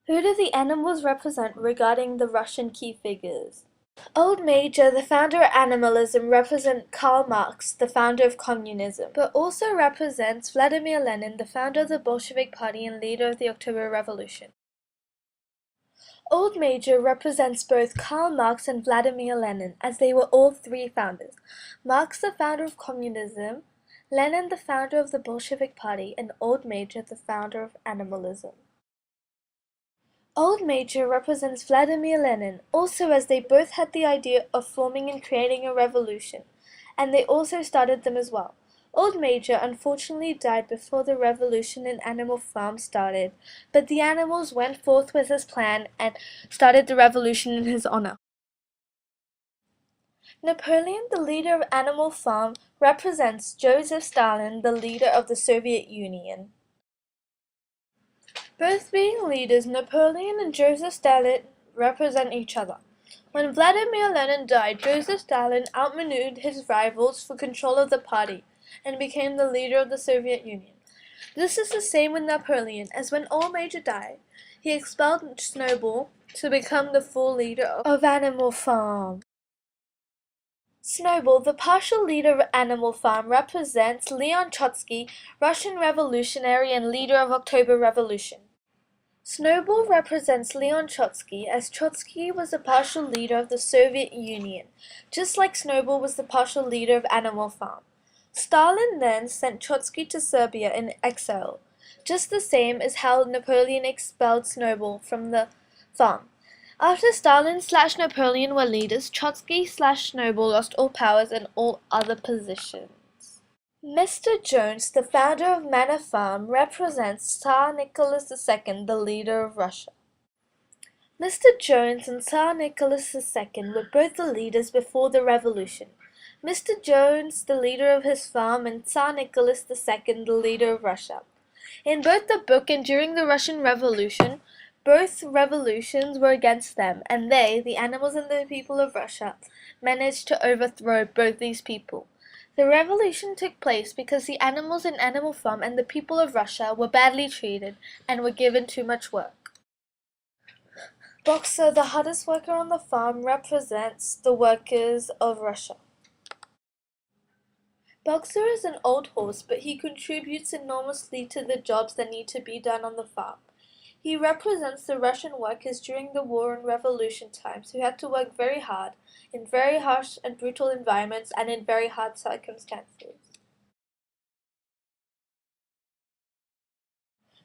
Who do the animals represent regarding the Russian key figures? Old Major, the founder of animalism, represents Karl Marx, the founder of communism, but also represents Vladimir Lenin, the founder of the Bolshevik Party and leader of the October Revolution. Old Major represents both Karl Marx and Vladimir Lenin, as they were all three founders. Marx, the founder of communism, Lenin, the founder of the Bolshevik Party, and Old Major, the founder of animalism. Old Major represents Vladimir Lenin, also as they both had the idea of forming and creating a revolution, and they also started them as well. Old Major unfortunately died before the revolution in Animal Farm started, but the animals went forth with his plan and started the revolution in his honor. Napoleon, the leader of Animal Farm, represents Joseph Stalin, the leader of the Soviet Union. Both being leaders, Napoleon and Joseph Stalin represent each other. When Vladimir Lenin died, Joseph Stalin outmaneuvered his rivals for control of the party and became the leader of the Soviet Union. This is the same with Napoleon, as when Old Major died, he expelled Snowball to become the full leader of Animal Farm. Snowball, the partial leader of Animal Farm, represents Leon Trotsky, Russian revolutionary and leader of October Revolution. Snowball represents Leon Trotsky, as Trotsky was the partial leader of the Soviet Union, just like Snowball was the partial leader of Animal Farm. Stalin then sent Trotsky to Serbia in exile, just the same as how Napoleon expelled Snowball from the farm. After Stalin/Napoleon were leaders, Trotsky/Snowball lost all powers and all other positions. Mr. Jones, the founder of Manor Farm, represents Tsar Nicholas II, the leader of Russia. Mr. Jones and Tsar Nicholas II were both the leaders before the revolution. Mr. Jones, the leader of his farm, and Tsar Nicholas II, the leader of Russia. In both the book and during the Russian Revolution, both revolutions were against them, and they, the animals and the people of Russia, managed to overthrow both these people. The revolution took place because the animals in Animal Farm and the people of Russia were badly treated and were given too much work. Boxer, the hardest worker on the farm, represents the workers of Russia. Boxer is an old horse, but he contributes enormously to the jobs that need to be done on the farm. He represents the Russian workers during the war and revolution times who had to work very hard, in very harsh and brutal environments and in very hard circumstances.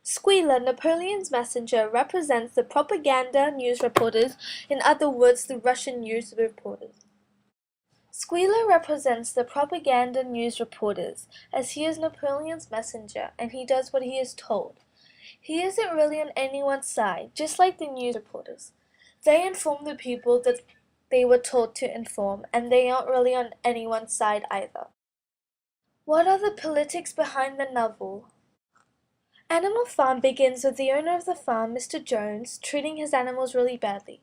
Squealer, Napoleon's messenger, represents the propaganda news reporters, in other words, the Russian news reporters. Squealer represents the propaganda news reporters, as he is Napoleon's messenger and he does what he is told. He isn't really on anyone's side, just like the news reporters. They inform the people that they were told to inform, and they aren't really on anyone's side either. What are the politics behind the novel? Animal Farm begins with the owner of the farm, Mr. Jones, treating his animals really badly.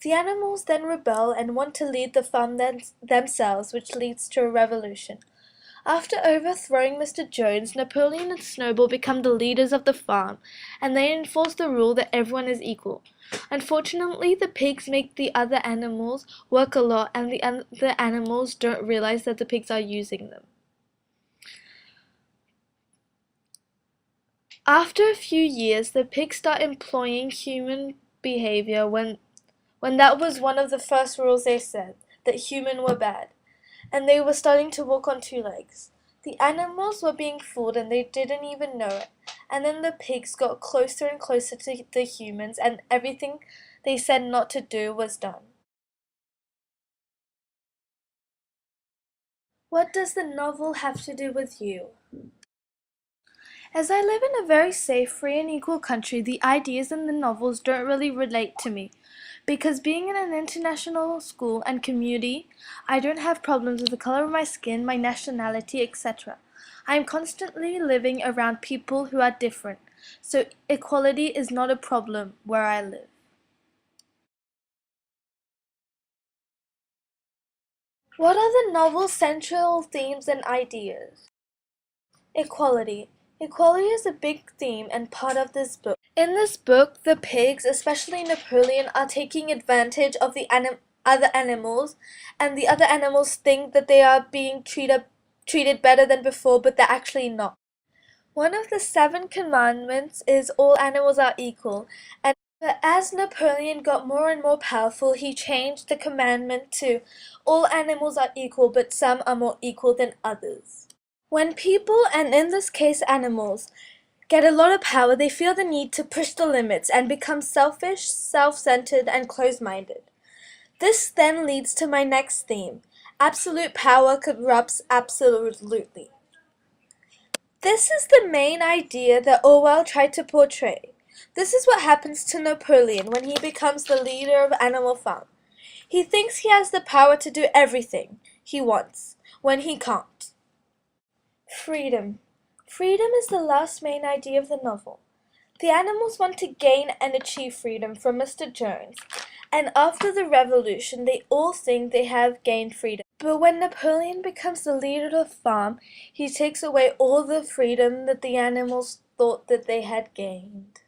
The animals then rebel and want to lead the farm themselves, which leads to a revolution. After overthrowing Mr. Jones, Napoleon and Snowball become the leaders of the farm, and they enforce the rule that everyone is equal. Unfortunately, the pigs make the other animals work a lot, and the other animals don't realize that the pigs are using them. After a few years, the pigs start employing human behavior when that was one of the first rules they said, that humans were bad, and they were starting to walk on two legs. The animals were being fooled and they didn't even know it, and then the pigs got closer and closer to the humans and everything they said not to do was done. What does the novel have to do with you? As I live in a very safe, free and equal country, the ideas in the novels don't really relate to me. Because being in an international school and community, I don't have problems with the color of my skin, my nationality, etc. I am constantly living around people who are different, so equality is not a problem where I live. What are the novel's central themes and ideas? Equality. Equality is a big theme and part of this book. In this book, the pigs, especially Napoleon, are taking advantage of the other animals, and the other animals think that they are being treated better than before, but they're actually not. One of the 7 commandments is all animals are equal, and but as Napoleon got more and more powerful, he changed the commandment to all animals are equal, but some are more equal than others. When people, and in this case animals, get a lot of power, they feel the need to push the limits and become selfish, self-centered, and close-minded. This then leads to my next theme. Absolute power corrupts absolutely. This is the main idea that Orwell tried to portray. This is what happens to Napoleon when he becomes the leader of Animal Farm. He thinks he has the power to do everything he wants, when he can't. Freedom. Freedom is the last main idea of the novel. The animals want to gain and achieve freedom from Mr. Jones, and after the revolution they all think they have gained freedom. But when Napoleon becomes the leader of the farm, he takes away all the freedom that the animals thought that they had gained.